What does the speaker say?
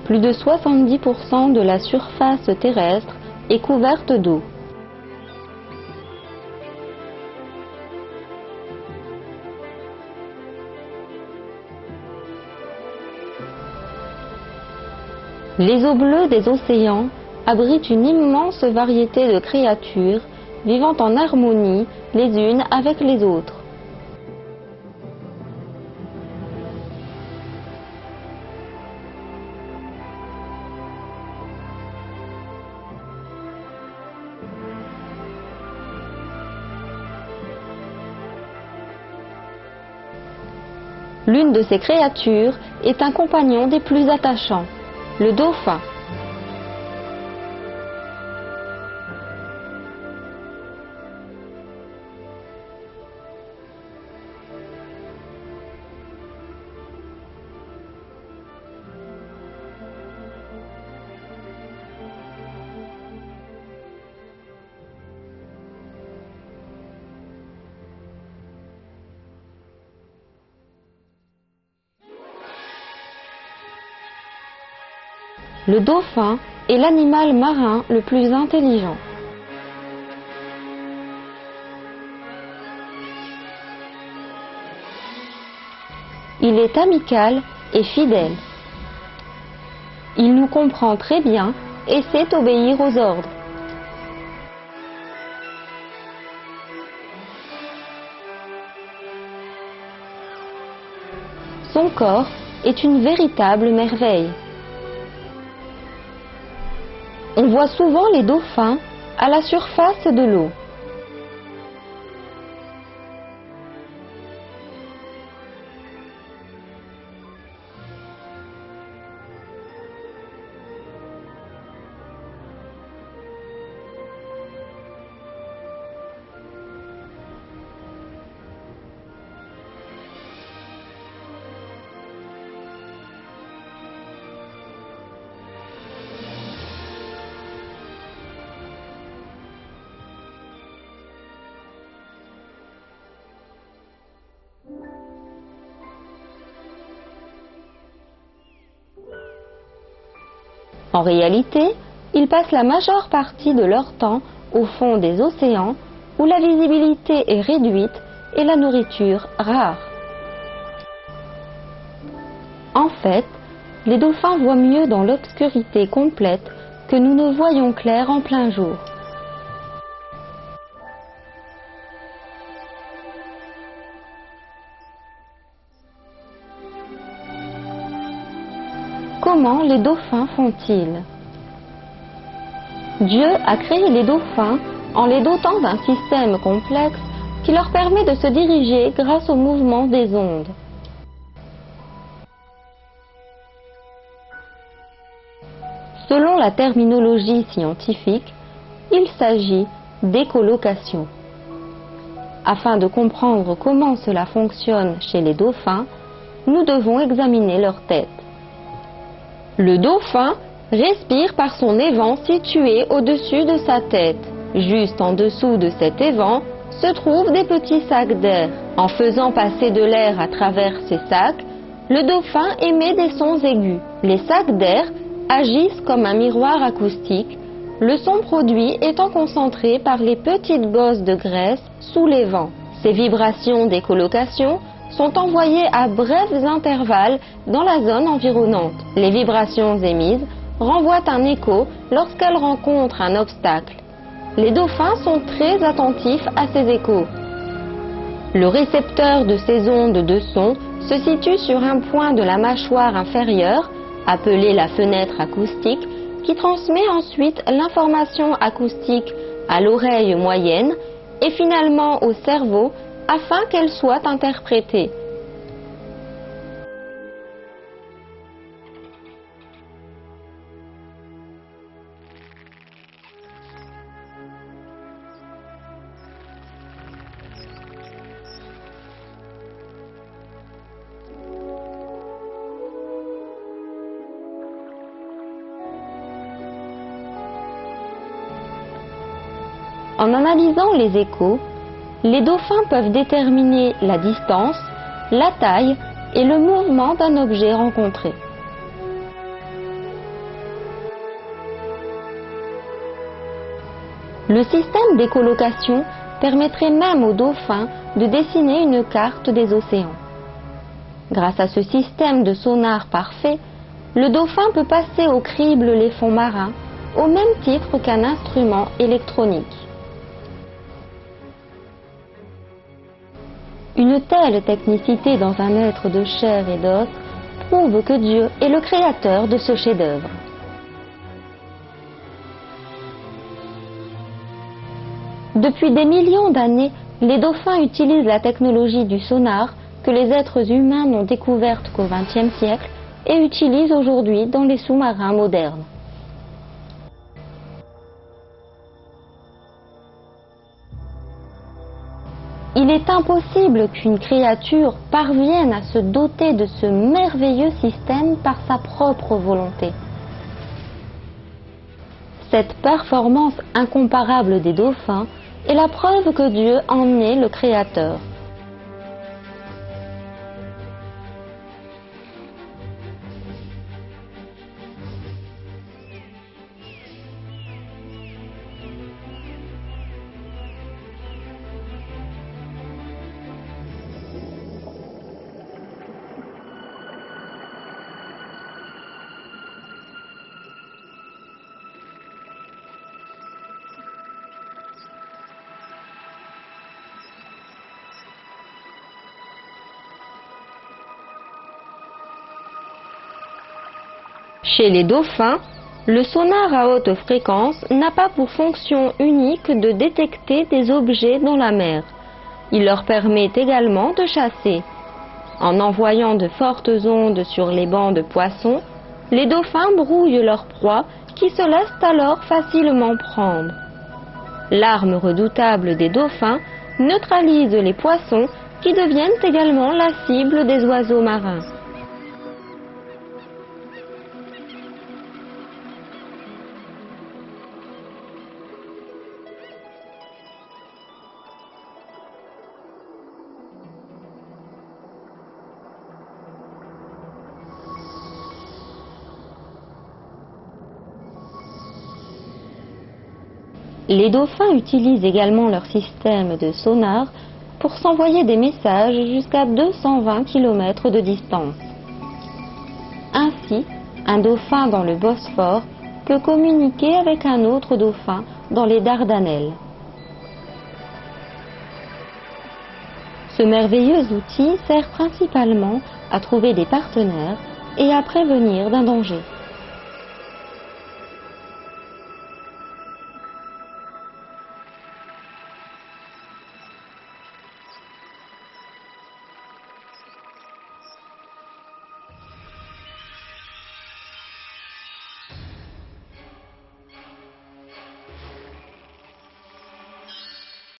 Plus de 70% de la surface terrestre est couverte d'eau. Les eaux bleues des océans abritent une immense variété de créatures vivant en harmonie les unes avec les autres. L'une de ces créatures est un compagnon des plus attachants, le dauphin. Le dauphin est l'animal marin le plus intelligent. Il est amical et fidèle. Il nous comprend très bien et sait obéir aux ordres. Son corps est une véritable merveille. On voit souvent les dauphins à la surface de l'eau. En réalité, ils passent la majeure partie de leur temps au fond des océans où la visibilité est réduite et la nourriture rare. En fait, les dauphins voient mieux dans l'obscurité complète que nous ne voyons clair en plein jour. Comment les dauphins font-ils? Dieu a créé les dauphins en les dotant d'un système complexe qui leur permet de se diriger grâce au mouvement des ondes. Selon la terminologie scientifique, il s'agit d'écholocation. Afin de comprendre comment cela fonctionne chez les dauphins, nous devons examiner leur tête. Le dauphin respire par son évent situé au-dessus de sa tête. Juste en dessous de cet évent se trouvent des petits sacs d'air. En faisant passer de l'air à travers ces sacs, le dauphin émet des sons aigus. Les sacs d'air agissent comme un miroir acoustique, le son produit étant concentré par les petites bosses de graisse sous les vents. Ces vibrations d'écholocation sont envoyées à brefs intervalles dans la zone environnante. Les vibrations émises renvoient un écho lorsqu'elles rencontrent un obstacle. Les dauphins sont très attentifs à ces échos. Le récepteur de ces ondes de son se situe sur un point de la mâchoire inférieure, appelé la fenêtre acoustique, qui transmet ensuite l'information acoustique à l'oreille moyenne et finalement au cerveau afin qu'elle soit interprétée. En analysant les échos, les dauphins peuvent déterminer la distance, la taille et le mouvement d'un objet rencontré. Le système d'écholocation permettrait même aux dauphins de dessiner une carte des océans. Grâce à ce système de sonar parfait, le dauphin peut passer au crible les fonds marins au même titre qu'un instrument électronique. Une telle technicité dans un être de chair et d'os prouve que Dieu est le créateur de ce chef-d'œuvre. Depuis des millions d'années, les dauphins utilisent la technologie du sonar que les êtres humains n'ont découverte qu'au XXe siècle et utilisent aujourd'hui dans les sous-marins modernes. Il est impossible qu'une créature parvienne à se doter de ce merveilleux système par sa propre volonté. Cette performance incomparable des dauphins est la preuve que Dieu en est le créateur. Chez les dauphins, le sonar à haute fréquence n'a pas pour fonction unique de détecter des objets dans la mer. Il leur permet également de chasser. En envoyant de fortes ondes sur les bancs de poissons, les dauphins brouillent leur proie qui se laisse alors facilement prendre. L'arme redoutable des dauphins neutralise les poissons qui deviennent également la cible des oiseaux marins. Les dauphins utilisent également leur système de sonar pour s'envoyer des messages jusqu'à 220 km de distance. Ainsi, un dauphin dans le Bosphore peut communiquer avec un autre dauphin dans les Dardanelles. Ce merveilleux outil sert principalement à trouver des partenaires et à prévenir d'un danger.